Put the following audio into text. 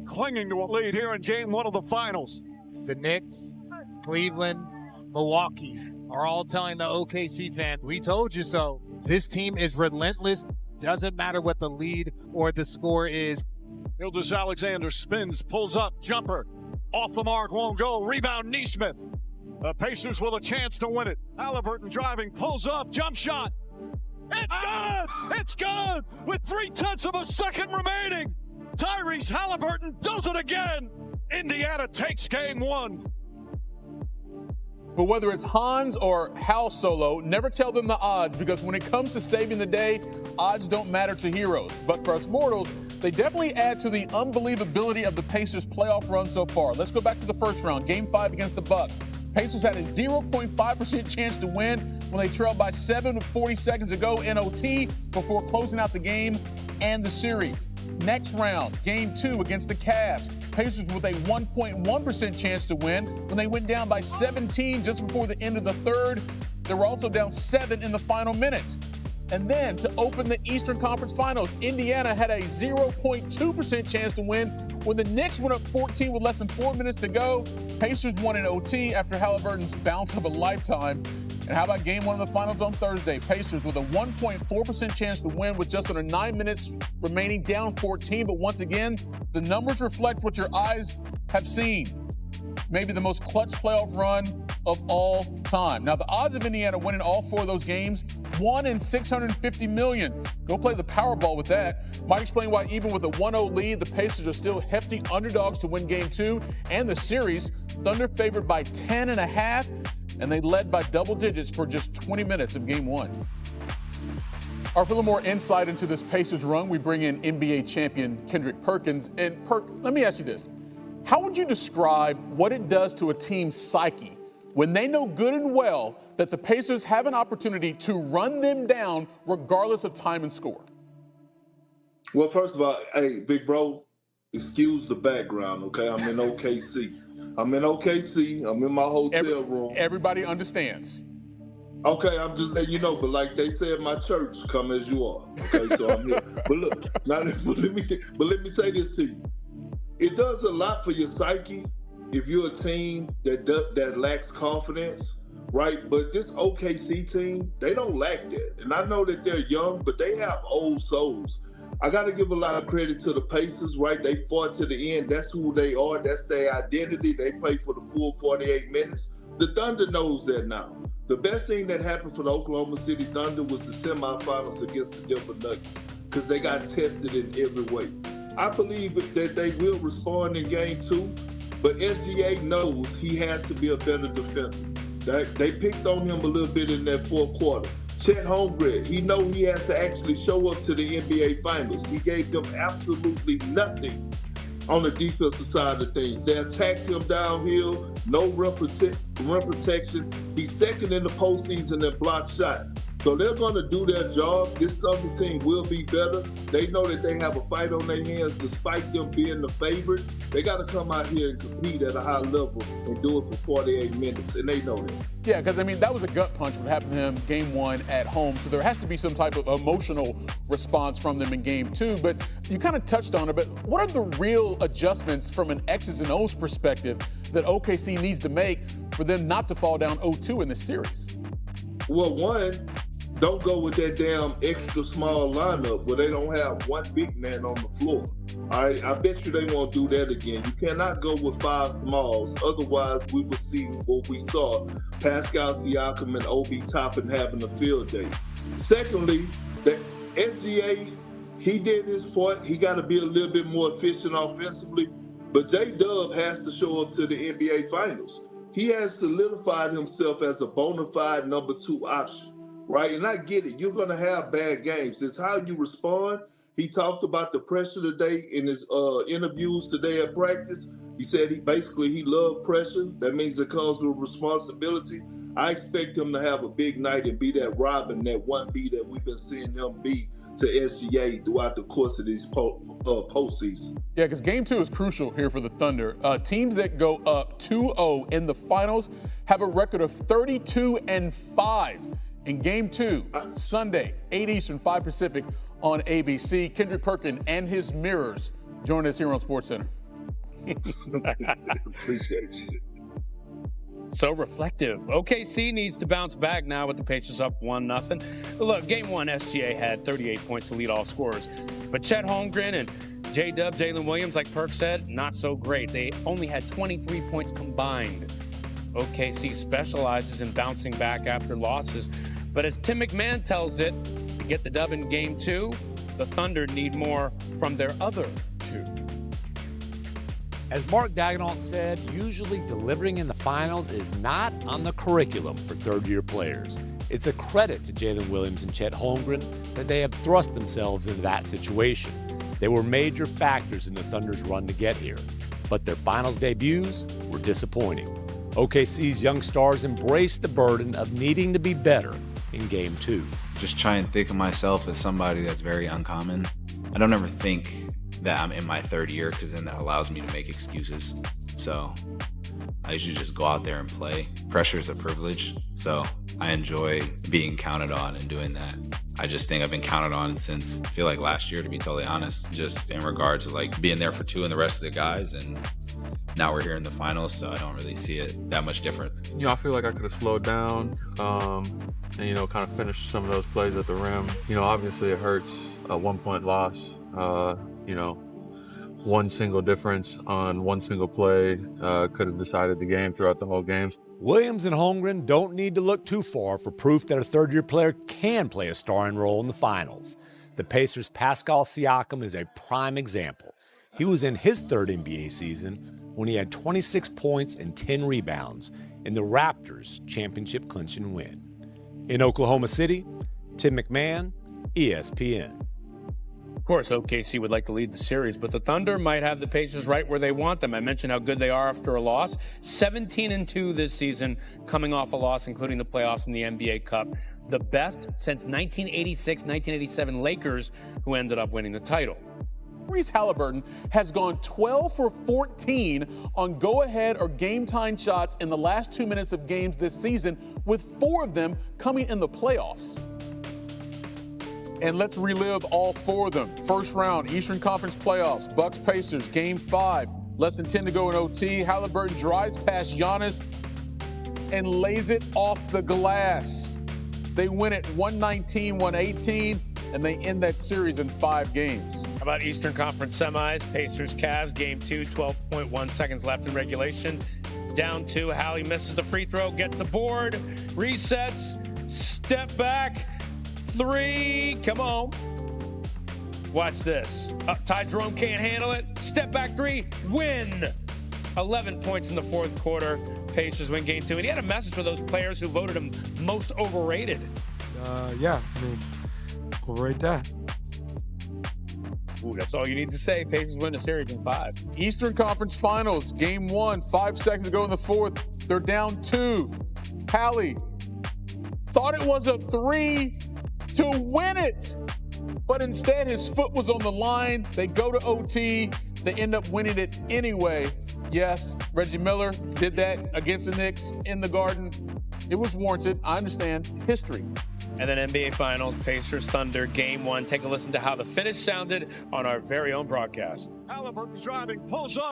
clinging to a lead here in game one of the finals. The Knicks, Cleveland, Milwaukee are all telling the OKC fan, we told you so. This team is relentless. Doesn't matter what the lead or the score is. Gilgeous-Alexander spins, pulls up, jumper. Off the mark, won't go. Rebound, Nesmith. The Pacers with a chance to win it. Haliburton driving, pulls up, jump shot. It's good! It's good! With 0.3 of a second remaining. Tyrese Haliburton does it again. Indiana takes game one. But whether it's Hans or Hal Solo, never tell them the odds, because when it comes to saving the day, odds don't matter to heroes. But for us mortals, they definitely add to the unbelievability of the Pacers' playoff run so far. Let's go back to the first round, Game 5 against the Bucks. Pacers had a 0.5% chance to win when they trailed by 7 with 40 seconds to go in OT before closing out the game and the series. Next round, Game 2 against the Cavs. Pacers with a 1.1% chance to win when they went down by 17 just before the end of the third. They were also down 7 in the final minutes. And then to open the Eastern Conference Finals, Indiana had a 0.2% chance to win when the Knicks went up 14 with less than 4 minutes to go. Pacers won in OT after Haliburton's bounce of a lifetime. And how about game one of the finals on Thursday? Pacers with a 1.4% chance to win with just under 9 minutes remaining, down 14. But once again, the numbers reflect what your eyes have seen. Maybe the most clutch playoff run of all time. Now, the odds of Indiana winning all 4 of those games, 1 in 650 million. Go play the Powerball with that. Might explain why even with a 1-0 lead, the Pacers are still hefty underdogs to win game 2 and the series. Thunder favored by 10.5, and they led by double digits for just 20 minutes of game 1. For a little more insight into this Pacers run, we bring in NBA champion Kendrick Perkins. And Perk, let me ask you this. How would you describe what it does to a team's psyche when they know good and well that the Pacers have an opportunity to run them down regardless of time and score? Well, first of all, hey, big bro, excuse the background, okay? I'm in OKC. I'm in my hotel room. Everybody understands. Okay, I'm just letting you know, but like they said, my church, come as you are. Okay, so I'm here. But look, now, let me say this to you. It does a lot for your psyche if you're a team that lacks confidence, right? But this OKC team, they don't lack that. And I know that they're young, but they have old souls. I got to give a lot of credit to the Pacers, right? They fought to the end. That's who they are. That's their identity. They play for the full 48 minutes. The Thunder knows that now. The best thing that happened for the Oklahoma City Thunder was the semifinals against the Denver Nuggets, because they got tested in every way. I believe that they will respond in game 2, but SGA knows he has to be a better defender. They picked on him a little bit in that fourth quarter. Chet Holmgren, he knows he has to actually show up to the NBA Finals. He gave them absolutely nothing on the defensive side of things. They attacked him downhill, no rim protection. He's second in the postseason in block shots. So they're going to do their job. This Thunder team will be better. They know that they have a fight on their hands despite them being the favorites. They got to come out here and compete at a high level and do it for 48 minutes, and they know that. Yeah, because, I mean, that was a gut punch what happened to him game 1 at home. So there has to be some type of emotional response from them in game 2. But you kind of touched on it, but what are the real adjustments from an X's and O's perspective that OKC needs to make for them not to fall down 0-2 in this series? Well, one, don't go with that damn extra small lineup where they don't have one big man on the floor. All right, I bet you they won't do that again. You cannot go with 5 smalls. Otherwise, we will see what we saw, Pascal Siakam and Obi Toppin having a field day. Secondly, the SGA, he did his part. He got to be a little bit more efficient offensively. But J-Dub has to show up to the NBA Finals. He has solidified himself as a bona fide number 2 option. Right, and I get it. You're going to have bad games. It's how you respond. He talked about the pressure today in his interviews today at practice. He said he loved pressure. That means it comes with responsibility. I expect him to have a big night and be that Robin, that 1B that we've been seeing him be to SGA throughout the course of this postseason. Yeah, because game 2 is crucial here for the Thunder. Teams that go up 2-0 in the finals have a record of 32-5. In game 2, Sunday, 8 Eastern, 5 Pacific on ABC. Kendrick Perkins and his mirrors join us here on SportsCenter. Appreciate you. So reflective. OKC needs to bounce back now with the Pacers up 1-0. Look, game one, SGA had 38 points to lead all scorers. But Chet Holmgren and J-Dub, Jalen Williams, like Perk said, not so great. They only had 23 points combined. OKC specializes in bouncing back after losses. But as Tim McMahon tells it, to get the dub in game two, the Thunder need more from their other two. As Mark Daigneault said, usually delivering in the finals is not on the curriculum for third-year players. It's a credit to Jalen Williams and Chet Holmgren that they have thrust themselves into that situation. They were major factors in the Thunder's run to get here, but their finals debuts were disappointing. OKC's young stars embraced the burden of needing to be better in Game 2. Just try and think of myself as somebody that's very uncommon. I don't ever think that I'm in my third year because then that allows me to make excuses. So I usually just go out there and play. Pressure is a privilege, so I enjoy being counted on and doing that. I just think I've been counted on since I feel like last year, to be totally honest, just in regards to like being there for two and the rest of the guys, and now we're here in the finals, so I don't really see it that much different. You know, I feel like I could have slowed down and, you know, kind of finished some of those plays at the rim. You know, obviously it hurts, a 1-point loss. You know, one single difference on one single play could have decided the game throughout the whole game. Williams and Holmgren don't need to look too far for proof that a third-year player can play a starring role in the finals. The Pacers' Pascal Siakam is a prime example. He was in his third NBA season when he had 26 points and 10 rebounds in the Raptors' championship-clinching win. In Oklahoma City, Tim McMahon, ESPN. Of course, OKC would like to lead the series, but the Thunder might have the Pacers right where they want them. I mentioned how good they are after a loss. 17-2 this season, coming off a loss, including the playoffs in the NBA Cup. The best since 1986-1987 Lakers, who ended up winning the title. Haliburton has gone 12 for 14 on go-ahead or game-time shots in the last 2 minutes of games this season, with 4 of them coming in the playoffs. And let's relive all 4 of them. First round, Eastern Conference playoffs, Bucks-Pacers, Game 5. Less than 10 to go in OT. Haliburton drives past Giannis and lays it off the glass. They win it 119-118, and they end that series in 5 games. How about Eastern Conference semis? Pacers-Cavs, Game 2, 12.1 seconds left in regulation. Down 2, Hallie misses the free throw, gets the board, resets, step back. 3, come on. Watch this. Ty Jerome can't handle it. Step back 3, win. 11 points in the fourth quarter. Pacers win Game 2. And he had a message for those players who voted him most overrated. Yeah, I mean, overrate that. Ooh, that's all you need to say. Pacers win the series in 5. Eastern Conference Finals, Game 1, 5 seconds to go in the fourth. They're down 2. Hallie thought it was a 3 to win it, but instead his foot was on the line. They go to OT. They end up winning it anyway. Yes, Reggie Miller did that against the Knicks in the Garden. It was warranted. I understand. History. And then NBA Finals, Pacers Thunder, Game 1. Take a listen to how the finish sounded on our very own broadcast. Haliburton's driving, pulls up.